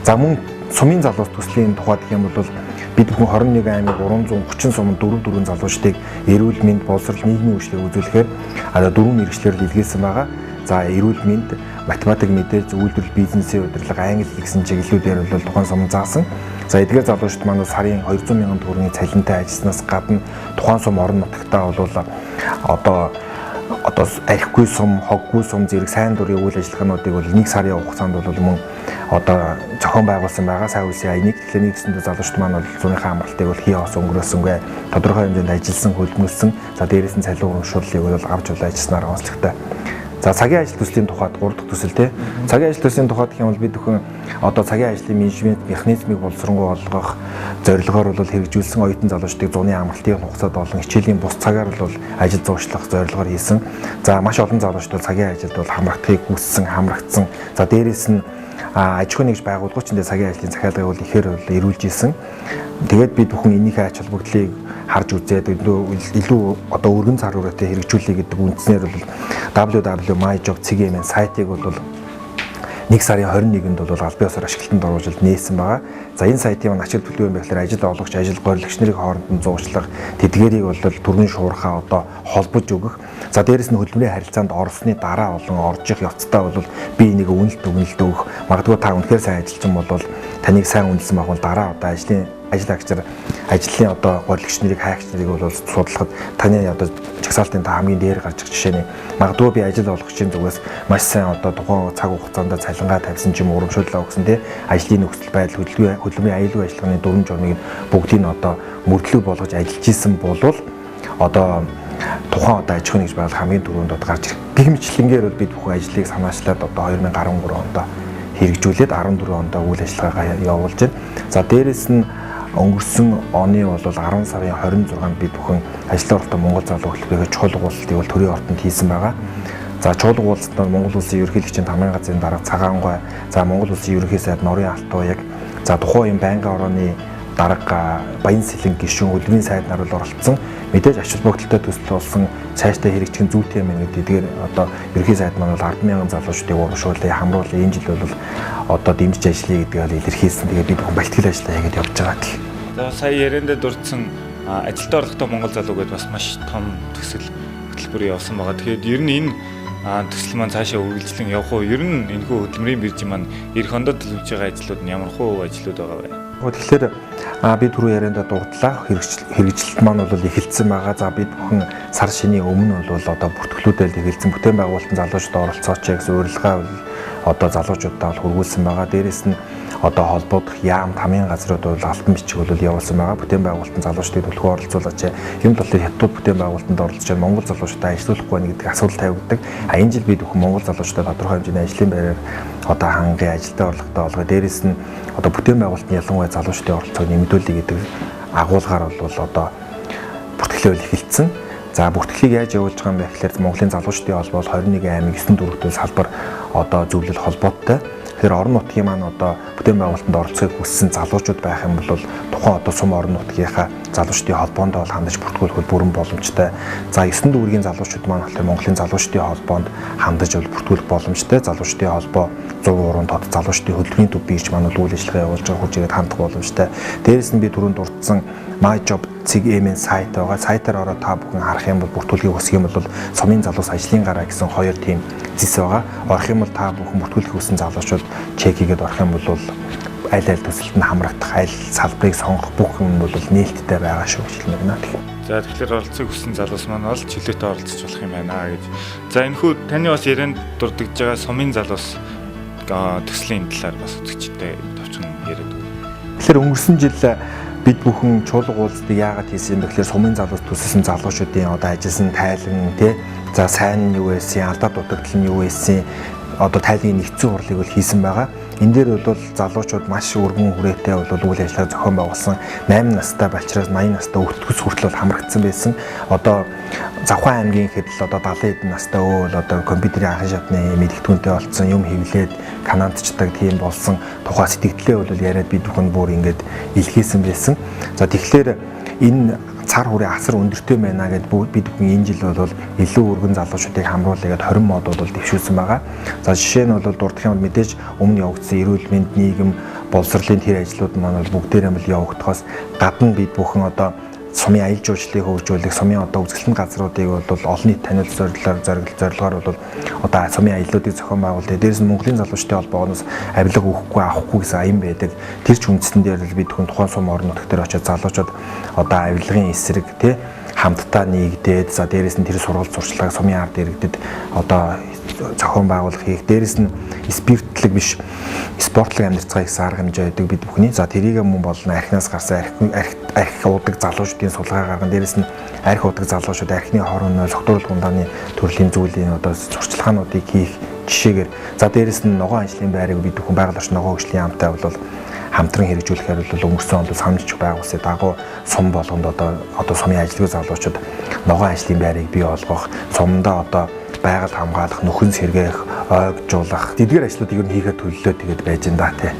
За мөн сумын залуус төслийн тухайд гэх юм бол бид бүхэн 21 аймаг 330 сумд 4 залуучдыг эрүүл мэнд, боловсрол, нийгмийн үйлчлэг үзүүлэхээр 4 мэргэжлэр илгээсэн байгаа. За эрүүл мэнд, математик, мэдээлэл, үйлдвэрлэл, бизнесийн удирдлага, англи хэл гэсэн чиглэлүүдээр бол тухайн сум заасан. За эдгээр залуучууд маань сарын 200 мянган төгрөгийн цалинтай ажилласнаас гадна тухайн сум орон нутагтаа бол одоо архигүй сум, хоггүй сум зэрэг сайн дурын үйл ажиллагаануудыг бол 1 сарын хугацаанд бол мөн одоо зохион байгуулсан байгаа. Сайн үйлсийн аяник тэгэхээр нэгсэндээ залуучууд маань бол зуныхаа амралтыг бол хий хоос өнгөрөөсөнгүй тодорхой хэмжээнд ажилласан, хөлбөмбөлсөн. За дээрээс нь цалин урамшууллыг бол авч ажилласнаар онцлогтой. За цагийн ажил төслийн тухайд 3 дахь төсөл тий. Цагийн ажил төслийн тухайд гэх юм бол бид бүхэн одоо цагийн ажлын менежмент механизмыг боловсронгуй болгох зорилгоор бол хэрэгжүүлсэн оюутан залуучдыг зуны амралтын хугацаанд болон хичээлийн бус цагаар бол ажил зуушлах зорилгоор хийсэн. За маш олон залуучууд цагийн ажилд бол хамрагдахыг хүссэн, хамрагдсан. За дээрээс нь аж ахуйн нэгж байгууллагуудын цагийн ажлын захиалгыг бол ихээр бол эрүүлж исэн. Тэгээд бид бүхэн энийхээ ач холбогдлыг харж үзээд илүү одоо өргөн цар хүрээтэй хэрэгжүүлэе гэдэг үндснээр бол www.myjob.cgm сайтыг бол 1 сарын 21-нд бол албан ёсоор ашиглалтанд оруулж нээсэн байгаа. За энэ сайтын ач холбогдол юм байхлаар ажил олгогч, ажил гуйлагч нарын хооронд нь зуучлах, тэдгээрийг бол түргэн шуурхаа одоо холбож өгөх. За дээрэс нь хөдөлмөрийн харилцаанд орсны дараа болон орж их явцдаа бол би энийг үнэлт өгөх. Магадгүй та үнэхээр сайн ажилчин бол таныг сайн үнэлсэн байгуул дараа одоо ажил агчаар ажлын одоо гуйлагч нарыг, хайгч нарыг бол судлахад таны одоо чагсаалтын та хамгийн дээр гарч ирэх жишээ нь магадгүй би ажил олгогчийн зүгээс маш сайн одоо тухайн цаг хугацаанд цалингаа тавьсан ч юм уу урамшууллаа өгсөн тий ажлын нөхцөл байдал хөдөлмөрийн аюулгүй ажиллагааны дүрм журмыг бүгдийг нь одоо мөрдлөг болгож ажиллаж исэн болвол одоо тухайн одоо аж ахуйн гэж байгаад хамгийн түрүүнд одоо гарч ирэх. Гихмичлэнгээр бол бид бүхэн ажлыг санаачлаад одоо 2013 онд хэрэгжүүлээд 14 онд үйл ажиллагаагаа явуулж байна. За дээрэс нь өнгөрсөн оны бол 10 сарын 26-нд бид бүхэн ажлын оролттой Монгол залуу хөтөлбөрийн чухал уулзалтыг бол төрийн ордонд хийсэн байгаа. За чухал уулзалтанд Монгол Улсын ерөнхийлөгчийн тамгын газрын дарга Цагаан гой, за Монгол Улсын ерөнхий сайд Норын Алтуяг, за тухайн байнгын орооны дарга Баян Сэлэн гишүүн хөдөлмөрийн сайд нар бол оролцсон. Мэдээж ач холбогдолтой төсөл болсон цаашдаа хэрэгжих зүйтэй юм гэдэг эдгээр одоо ерөнхий сайд маань бол 10,000 залуучдыг урамшуулъя, хамруулъя. Энэ жил бол одоо дэмжиж ажиллая гэдгийг илэрхийлсэн. Тэгээд бид бүхэн бэлтгэл ажиллаа хийгээд явж байгаа гэх. За сая яриандаа дурдсан ажилдаа орлоготой Монгол залуу гэдээ бас маш том төсөл хөтөлбөр явуулсан байгаа. Тэгэхээр ер нь энэ төсөл маань цаашаа үргэлжлэн явах уу? Ер нь энэхүү хөдөлмөрийн биржийн маань эх хондод төлөвлөж байгаа ажлууд нь ямар хөө ажлууд байгаа вэ? Тэгэхээр би түрүү яриандаа дурдлаа хэрэгжилт маань бол эхэлсэн байгаа. За бид бүхэн сар шинийн өмнө бол одоо бүртгэлүүдэл эхэлсэн бүтээн байгуулалтын залуучууд оролцооч гэсэн урилгаа бол одоо залуучуудаа бол хөргүүлсэн байгаа. Дээрээс нь одоо холбогдох яам тамийн газрууд бол алтан бичиг бол явуулсан байгаа. Бүтээн байгуулалтын залуучдыг төлхөө оролцуулаач. Энэ тул хятад бүтээн байгуулалтанд оролцож байгаа Монгол залуучуудаа ажилуулахгүй байна гэдэг асуудал тавигддаг. Энэ жил бид бүхэн Монгол залуучуудад тодорхой хэмжээний ажлын байраар одоо хангын ажилдаа орлоготой болгоо. Дээрээс нь одоо бүтээн байгуулалтын ялангуяа залуучдын оролцоог нэмэгдүүлэх гэдэг агуулгаар бол одоо бүртгэлээ эхэлсэн. За бүртгэлийг яаж явуулж байгаа юм бэ гэхээр Монголын залуучдын холбоо 21 аймаг 9 дөрвөлтөө салбар одоо зөвлөл холбоотой. Тэгэхээр орон нутгийн маань одоо бүтээн байгуулалтанд оролцохыг хүссэн залуучууд байх юм бол тухайн одоо сум орон нутгийнхаа залуучдын холбоонд бол хандаж бүртгүүлэх бүрэн боломжтой. За 9 дүүргийн залуучууд маань болохоор Монголын залуучдын холбоонд хандаж бол бүртгүүлэх боломжтой. Залуучдын холбоо 103 тод залуучдын хөдөлмөрийн төв бирж маань үйл ажиллагаа явуулж байгаа хурж ирээд хандах боломжтой. Дээрээс нь би түрүүнд дурдсан myjob.cg-ийн сайт байгаа. Сайтаар ороод та бүхэн харах юм бол бүртгүүлгийг хүсэх юм бол сумын залуус ажлын гараа гэсэн хоёр тийм зис байгаа. Орох юм бол та бүхэн бүртгүүлэх хүссэн залуучууд чек хийгээд орох юм бол аль төсөлд нь хамрагдах, аль салбарыг сонгох бүх юм бол нээлттэй байгаа шүү гэж хэлмээр байна. За тэгэхээр оролцох хүссэн залуус маань бол чөлөөтэй оролцож болох юм байна гэж. За энэхүү таны бас ярианд дурдж байгаа сумын залуус төслийн талаар бас үзэгчтэй товчхон яриад өгье. Тэгэхээр өнгөрсөн жил бид бүхэн чуулга уулзалтыг яагаад хийсэн юм бэ гэхээр сумын залуус төсөлсөн залуучуудын одоо ажилласан тайлан тий за сайн нь юу байсан, алдаа дутагдал нь юу байсан одоо тайлбарын нэгдсэн хурлыг бол хийсэн байгаа. Энэ дээр бол залуучууд маш өргөн хүрээтэй бол үйл ажиллагаа зохион байгуулсан. 8 настай балчраас 80 настай өвтгөс хүртэл бол хамрагдсан байсан. Одоо Завхан аймгийн хэд л одоо 70 эдэн настай өөл одоо компьютерийн анхан шатны мэдээлэлтгүүнтэй болцсон юм хэвлээд канадчдаг тийм болсон тухай сэтгэлдээ бол яриад бид бүхэн бүр ингээд илгээсэн байсан. За тэгэхээр энэ цар хүрээ асар өндөртэй байна гэд бид бүхэн энэ жил бол илүү өргөн залуучуудыг хамруулъя гэд 20 мод бол дэвшүүлсэн байгаа. За жишээ нь бол дурдах юм бол мэдээж өмнө явагдсан эрүүл мэнд нийгэм боловсролын тэр ажлууд маань бол бүгдээрээ л явагдахаас гадна бид бүхэн одоо сумын аялал жуулчлалыг хөгжүүлэх, сумын одоо үзэсгэлэнт газруудыг бол олон нийт таниулах зорилгоор бол одоо сумын аяллуудыг зохион байгуулдаг. Дээрээс нь Монголын залуучдын холбооноос авилга өгөхгүй авахгүй гэсэн аян байдаг. Тэр ч үндсэн дээр л бид хүн тухайн сум орон нутг дээр очиж залуучууд одоо авилгын эсрэг тий хамтдаа нэгдээд за дээрээс нь тэр сургалт сурчлагыг сумын ард иргэдэд одоо зохион байгуулах хийх. Дээрээс нь спиртлэг биш спортлог амьдрцгаа гэсэн арга хэмжээ байдаг бид бүхний. За тэрийг мөн болно архинаас гарсан арх удаг залуучдын сулгаа гарган дээрээс нь арх удаг залуучууд архины хорооны согтууруулах ундааны төрлийн зүйлийн одоо сурчлагаануудыг хийх жишээгээр за дээрээс нь ногоон ажлын байрыг бид бүхэн байгаль орчин ногоон хөгжлийн яамтай бол хамтран хэрэгжүүлэхээр бол өнгөрсөн онд самжиж байгуулсан дагуу сум болгонд одоо сумын ажилгүй залуучууд ногоон ажлын байрыг бий болгох, сумдаа одоо байгаль хамгаалах, нөхөн сэргээх, ойгжуулах эдгээр ажлуудыг ер нь хийхэд төлөвлөлөө тэгээд байж энэ тий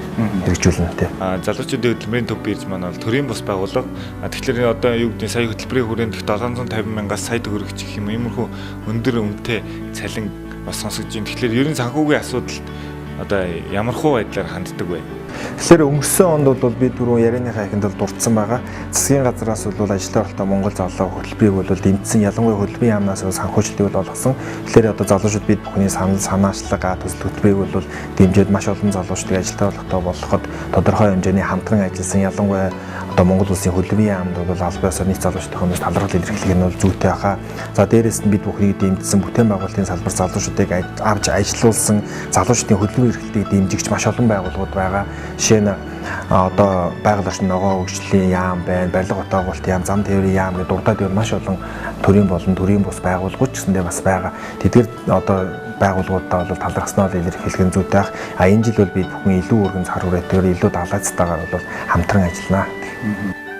хэрэгжүүлнэ тий. Залуучуудын хөдөлмөрийн төв бирж маань бол төрийн бус байгууллага. Тэгэхээр одоо юу гэдэг нь сая хөтөлбөрийн хүрээнд 750 мянгаас сая төгрөг гэх юм иймэрхүү өндөр үнэтэй цалин бас сонсогдож байна. Тэгэхээр ер нь санхүүгийн асуудал одоо ямар хуу байдлаар ханддаг вэ? Тэгэхээр өнгөрсөн онд бол би түрүү ярианыхаа ихэнд бол дурдсан байгаа. Засгийн газраас бол ажилтны оролттой Монгол залуу хөтөлбөрийг бол дэмжсэн, ялангуяа хөтөлбөрийн яамнаас санхүүжилтийг бол олгосон. Тэгэхээр одоо залуучууд бид бүхний санаачлага, төсөл хөтөлбөрийг бол дэмжиж маш олон залуучдыг ажилтны оролттой болгоход тодорхой хэмжээний хамтран ажилласан. Ялангуяа одоо Монгол улсын хөтөлбөрийн яамд бол албан ёсоор нийт залуучдын талархал илэрхийлэх нь бол зүйтэй хаа. За дээрээс нь бид бүхнийг дэмжсэн бүтээн байгуулалтын салбар залуучдыг авч ажилуулсан, залуучдын хөтөлбөр эрхлэлтийг дэмжигч маш олон байгууллагууд байгаа. Жишээ нь одоо байгаль орчин ногоо хөгжлийн яам байна, барилга утаагуулт яам, зам тээврийн яам гэдэг дурдаад байна маш олон төрийн болон төрийн бус байгууллагууд ч гэсэндээ бас байгаа. Тэдгээр одоо байгууллагуудаа бол талархснаа л илэрхийлэх нь зүйтэй байх. Энэ жил бол бид бүхэн илүү өргөн цар хүрээтэйгээр илүү далайцтайгаар бол хамтран ажиллана.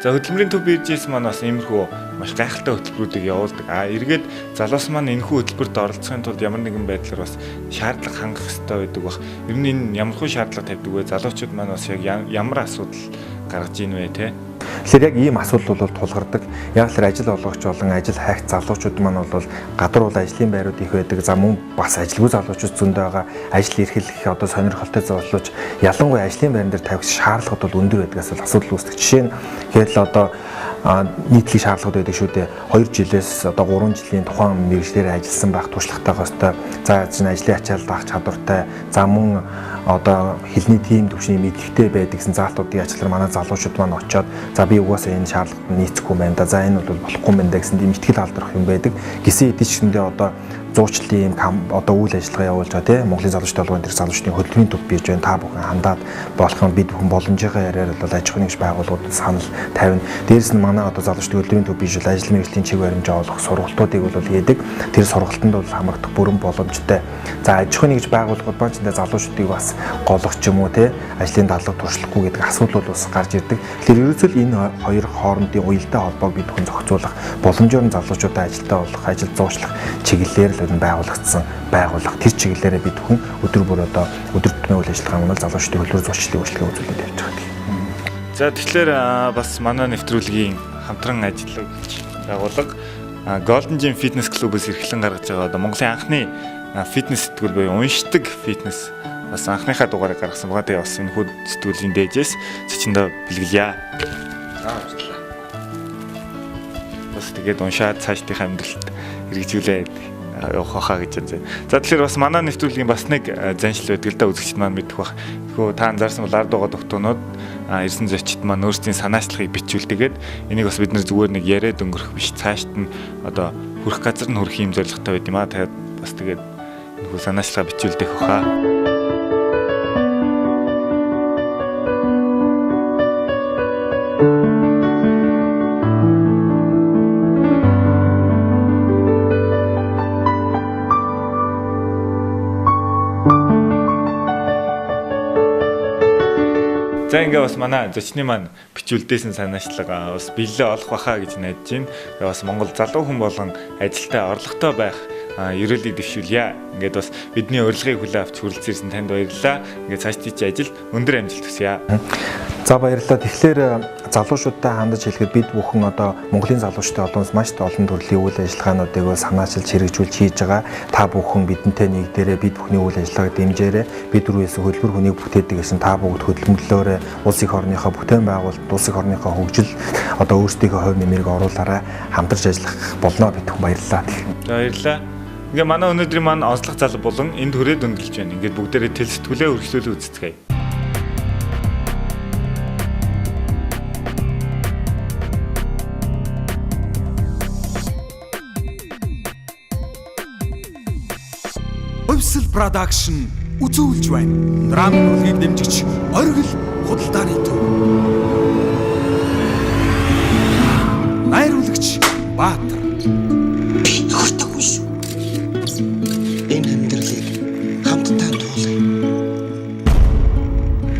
За хөтөлбөрийн төв биржээс маань бас иймэрхүү маш гайхалтай хөтөлбөрүүдийг явуулдаг. Эргээд залуус маань энэхүү хөтөлбөрт оролцохын тулд ямар нэгэн байдлаар бас шаардлага хангах хэрэгтэй байдаг бах. Ер нь энэ ямархуу шаардлага тавьдаг вэ? Залуучууд маань бас яг ямар асуудал гаргаж ийн вэ те? Тэгэхээр яг ийм асуудал бол тулгардаг. Яг л ажил олгогч болон ажил хайх залуучууд маань бол гадар бол ажлын байрууд их байдаг. За мөн бас ажилгүй залуучууд зөндөө байгаа. Ажил эрхлэх одоо сонирхолтой залууч ялангуяа ажлын байран дээр тавих шаардлагууд бол өндөр байдгаас бол асуудал үүсдэг. Жишээ нь гэхэл одоо нийтлэг шаардлагууд байдаг шүү дээ. 2 жилээс одоо 3 жилийн тухайн мэргэжлэр ажилласан байх туршлагатай хостой. За ажлын ачаалал авах чадвартай. За мөн одоо хэлний тим төвшний мэдлэгтэй байдаг гэсэн заалтуудыг ажиллаар манай залуучууд маань очиод за би угаасаа энэ шаардлагад нийцэхгүй байна да. За энэ бол болохгүй юм байна гэсэн тийм итгэл алдрах юм байдаг. Гисэн эдгэжиндээ одоо зуучлалын одоо үйл ажиллагаа явуулж байгаа тийм Монголын залуучдын холбооны тэр залуучдын хөтөлбөрийн төв бирж байна. Та бүхэн хандаад болох юм бид бүхэн боломжийнхаа яриаар бол аж ахуйн нэгж байгууллагууд санал тавина. Дээрээс нь манай одоо залуучдын хөтөлбөрийн төв бирж ажил мэргэжлийн чиг баримжаа олох сургалтуудыг бол хийдэг. Тэр сургалтанд бол хамрагдах бүрэн боломжтой. За аж ахуйн нэгж байгууллагууд маань ч залуучдыг бас голох ч юм уу тийм ажлын дадлага туршлахгүй гэдэг асуудал бол бас гарч ирдэг. Тэгэхээр ерөөсөө энэ хоёр хоорондын уялдаа холбоог бид бүхэн зохицуулах боломжоор нь залуучуудаа ажилдаа болох, ажил зуучлах чиглэлээр байгуулагдсан байгууллага тэр чиглэлээрээ бид бүхэн өдөр бүр одоо өдөр тутмын үйл ажиллагаа маань залуучдын хөлбөр зуршлыг үйлчлэгээ үзүүлээд явж байгаа. За тэгэхээр бас манай нэвтрүүлгийн хамтран ажиллагч байгууллага Golden Gym Fitness Club-ээс эрхлэн гаргаж байгаа одоо Монголын анхны фитнес сэтгүүл буюу уншдаг фитнес бас анхныхаа дугаарыг гаргасан байгаа. Тэгээ бас энэ хүүд сэтгүүлийн дээжээс цочиндоо бэлгэлье. Бас тэгээд уншаад цаашдынхаа амьдралд хэрэгжүүлээд явах хаа гэж байна. За тэгэхээр бас манай нэвтрүүлгийн бас нэг заншил байдаг л да үзэгчд маань мэдэх бах. Тэгэхүү та анзаарсан бол ард байгаа тогтоонууд ирсэн зочид маань өөрсдийн санаачлагыг бичүүлдэггээд энийг бас бид нэр зүгээр нэг яриад өнгөрөх биш цаашд нь одоо хүрэх газар нь хүрэх юм зорилготой байд юм аа. Тэгээд бас тэгээд нөхөө санаачлагаа бичүүлдэх хаа. За ингээ бас манай зочны маань бичүүлдээсэн санаачлага бас биелээ олох баха гэж найдаж байна. Тэгээ бас Монгол залуу хүн болон ажилтай орлоготой байх ерөөлийг дэвшүүлье. Ингээд бас бидний урилгыг хүлээн авч хүрэлцээрсэн танд баярлалаа. Ингээд цаашдын ажил өндөр амжилт хүсье. За баярлалаа. Тэгэхээр залуучуудтай хандаж хэлэхэд бид бүхэн одоо Монголын залуучдын олонс маш олон төрлийн үйл ажиллагаануудыг санаачилж хэрэгжүүлж хийж байгаа. Та бүхэн бидэнтэй нэгдээрээ бид бүхний үйл ажиллагааг дэмжээрэй. Бид түрүүээс хөлбөр хүнийг бүтээдэг гэсэн та бүгд хөдөлмөрлөөрэй. Улс их орныхоо бүтээн байгуулалт, улс их орныхоо хөгжил одоо өөрсдийнхөө хувь нэмрийг оруулаарай. Хамтарч ажиллах болно бид бүхэн баярлалаа. За баярлалаа. Ингээ манай өнөөдрийн маань онцлог залуу болон энд хүрээд өндөрлж байна. Ингээд бүгдээрээ тэл сэтгүүлээ өргөжлүүлээ үзцгээе. Хувьсэл production үзүүлж байна. Драмын урлагийг дэмжигч оргил худалдааны төв. Найруулагч Баатар. Би нөхөртөг шүү. Энэ амьдралыг хамтдаа дуулъя.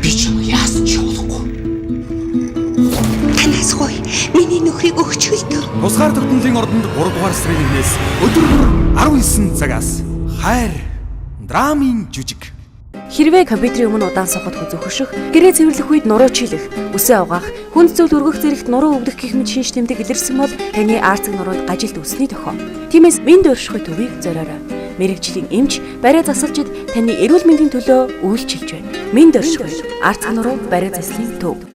Би ч яасан ч болохгүй. Танаас гоё миний нөхрийг өгч хэлдэг. Тусгаар тогтнолын ордонд 3 дугаар сарын 1-ээс өдөр бүр 19 цагаас хайр драмын жүжиг. Хэрвээ компьютерийн өмнө удаан суугаад хүзүүхөшөх, гэрээ цэвэрлэх үед нуруу чийлэх, үсээ угаах, хүнд зүйл өргөх зэрэгт нуруу өвдөх гэх мэт шинж тэмдэг илэрсэн бол таны арцэг нуруунд гажилт үүсний тохио. Тиймээс минь дөршихүй төвийг зориорой. мэрэгжлийн эмч бариа засалчид таны эрүүл мэндийн төлөө үйлчилж байна. Минь дөршгүй. Арц нуруу бариа заслын төв.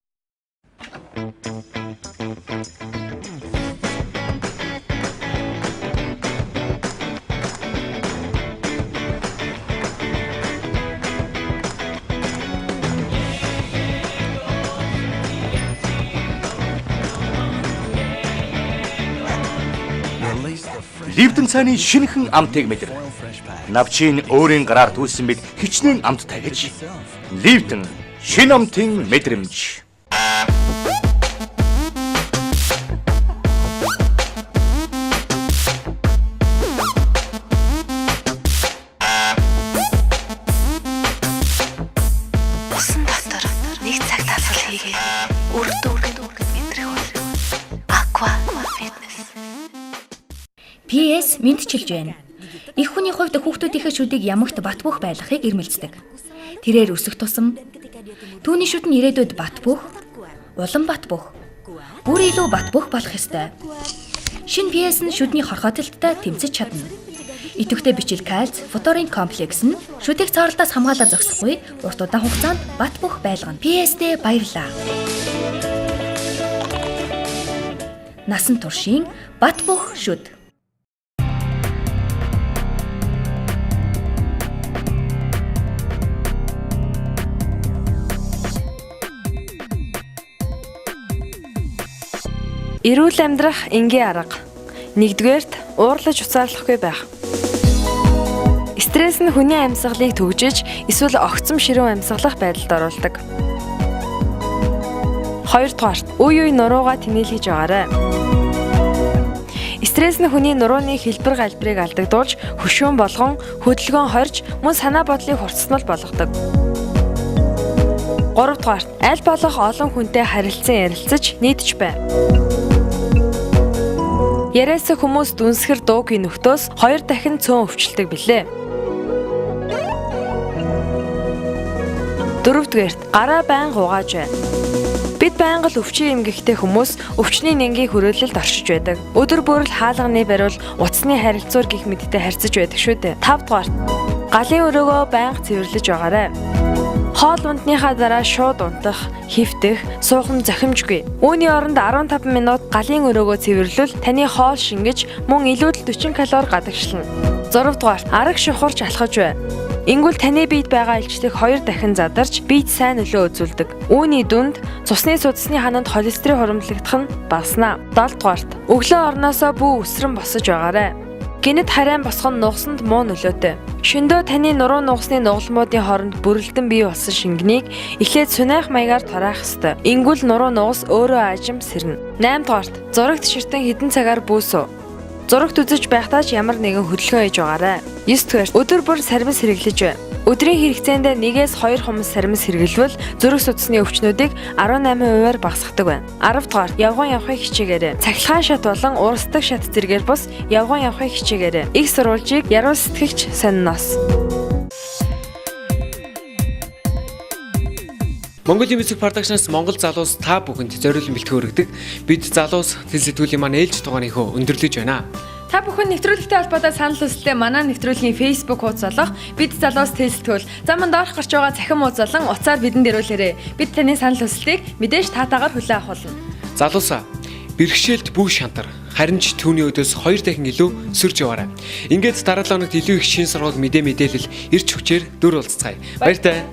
Ливтэн цааны шинэхэн амтыг мэдэр. Навчин өөрийн гараар түүсэн мэд хичнээн амттай гэж. Ливтэн шинэ амтын мэдрэмж. Усан дотор нэг цаг дасгал хийгээ. Үргэлж мэдрэх бол. Aqua Fitness. PS мэдчилж байна. Их хүний хувьд хүүхдүүдийнхээ шүдийг ямагт бат бөх байлгахыг ирмэлцдэг. Тэрээр өсөх тусам түүний шүд нь ирээдүйд бат бөх, улам бат бөх, бүр илүү бат бөх болох ёстой. Шинэ PS нь шүдний хорхоотолттой тэмцэж чадна. Идэвхтэй бичил кальц, фосфорын комплекс нь шүдийг цааралтаас хамгаалаад зогсохгүй урт удаан хугацаанд бат бөх байлгана. PS-д баярлалаа. Насан туршийн бат бөх шүд. Эрүүл амьдрах энгийн арга. Нэгдүгээрт уурлаж уцаалахгүй байх. Стресс нь хүний амьсгалыг төгжиж, эсвэл огцом ширүүн амьсгалах байдалд оруулдаг. Хоёрдугаарт үе үе нуруугаа тэнэлгэж байгаарай. Стресс нь хүний нурууны хэлбэр галбирыг алдагдуулж, хөшөөн болгон, хөдөлгөөн хорж, мөн санаа бодлыг хурцснол болгодог. Гуравдугаарт аль болох олон хүнтэй харилцан ярилцаж, нийтж бай. Яриасаа хүмүүс дүнсгэр дуугийн нөхдөөс 2 дахин цөөн өвчлөдөг билээ. Дөрөвдүгээрт гараа байнга угааж бай. Бид байнга л өвчин эмгэгтэй хүмүүс өвчний нэнгийн хүрээлэлд оршиж байдаг. Өдөр бүр л хаалганы бариул утасны харилцуур гих мэдтэй харьцаж байдаг шүү дээ. 5-дугаарт галын өрөөгөө байнга цэвэрлэж байгаарай. Хоол ундныхаа дараа шууд унтах, хөвтөх, суухан зохимжгүй. Үүний оронд 15 минут галын өрөөгөө цэвэрлвэл таны хоол шингэж, мөн илүүдэл 40 калори гадагшлана. 6-дугаар арга шухарч алхаж бай. Ингүүл таны биед байгаа элчдийг 2 дахин задарч, биед сайн нөлөө үзүүлдэг. Үүний дүнд цусны судасны хананд холестерин хуримтлагдах нь багаснаа. 7-дугаарт өглөө орноосоо бүү өсрөн босож байгаарай. Гэнэт харайн босгон нугасанд муу нөлөөтэй. Шөндөө таны нуруу нугасны нугалмуудын хооронд бүрэлдэн бий болсон шингэнийг эхлээд сунайх маягаар тараах ёстой. Ингүүл нуруу нугас өөрөө ажим сэрнэ. 8-дугаарт зурагт ширтэн хідэн цагаар бүүсв. Зурагт үзэж байхдаа ч ямар нэгэн хөдөлгөөн хийж байгаарай. 9-дугаарт өдөр бүр сармис хэрэглэж бай. Өдрийн хэрэгцээнд 1-2 хумс сармис хэрэглэвэл зүрх судасны өвчнүүдийг 18%-аар багасгадаг байна. 10-дугаар явган явахыг хичээгээрэй. Цахилгаан шат болон уурсдаг шат зэргээр бус явган явахыг хичээгээрэй. Их сурвалжийг яруу сэтгэгч сониноос. Mongolia Music Productions Монгол залуус та бүхэнд зориулсан бэлтгэн өргөдөг. Бид залуус тэл сэтгүүлийн маань ээлж дугаарынхөө өндөрлөж байна. Та бүхэн нэвтрүүлэгтэй холбоотой санал хүсэлтээ манай нэвтрүүлгийн Facebook хуудас болох бид залуус тэл сэтгүүл заманд орох гарч байгаа цахим хуудас болон утсаар бидэнд ирүүлээрэй. Бид таны санал хүсэлтийг мэдээж таатаагаар хүлээн авах болно. Залуусаа бэрхшээлд бүх шантар харин ч түүний өдөөс 2 дахин илүү сөрж яваарай. Ингээд дараа 7 хоногт илүү их шин сургууль мэдээлэл ирч хүчээр дүр уулзцгаая. Баяртай.